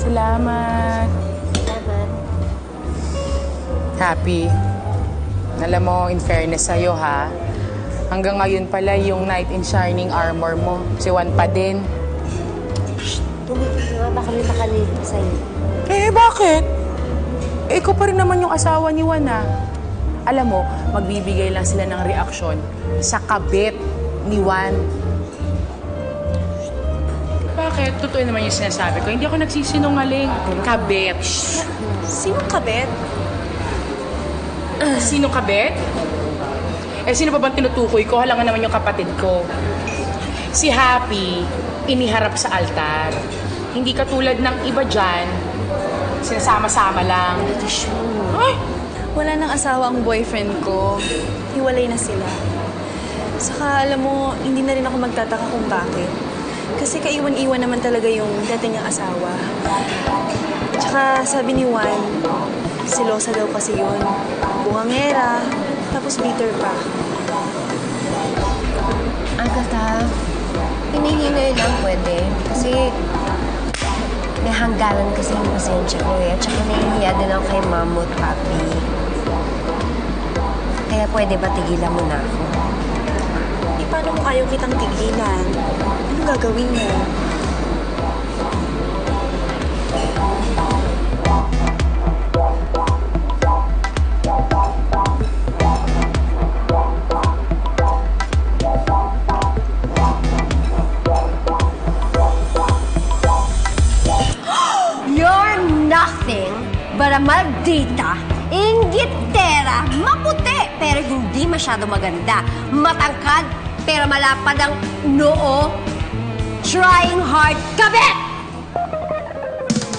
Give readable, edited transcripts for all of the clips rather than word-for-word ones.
Salamat. Happy. Alam mo, in fairness sa'yo ha, hanggang ngayon pala yung knight in shining armor mo, si Juan pa din. Tumigil na, baka rin nakalilip sa'yo. Eh, bakit? Eh, ikaw pa rin naman yung asawa ni Juan ha. Alam mo, magbibigay lang sila ng reaksyon sa kabit ni Juan. Bakit? Totoo naman yung sinasabi ko. Hindi ako nagsisinungaling. Kabit. Sinong kabet? Sino kabit? Eh, sino pa bang tinutukoy ko? Halangan naman yung kapatid ko. Si Happy, iniharap sa altar. Hindi katulad ng iba dyan, sinasama-sama lang. Ay! Wala nang asawa ang boyfriend ko. Hiwalay na sila. Saka alam mo, hindi na rin ako magtataka kung bakit. Kasi kaiwan-iwan naman talaga yung dati niyang asawa. Tsaka sabi ni Juan, silosa daw kasi yun. Bungangera, tapos bitter pa. Agatha, hinihinay lang pwede. Kasi may hangganan kasi yung pasensya ko eh. At saka nahihiya din ako kay Mamo at Papi. Kaya pwede ba tigilan mo na ako? Eh, paano kung ayaw kitang tigilan? Anong gagawin mo? You're nothing but a maldita, inggitera, maputi, pero hindi masyado maganda. Matangkad, pero malapad ang noo. Trying hard, kabit!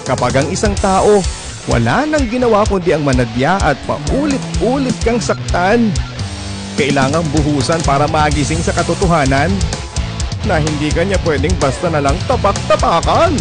Kapag ang isang tao, wala nang ginawa kundi ang manadya at paulit-ulit kang saktan, kailangang buhusan para magising sa katotohanan na hindi kanya pwedeng basta na lang tapak-tapakan.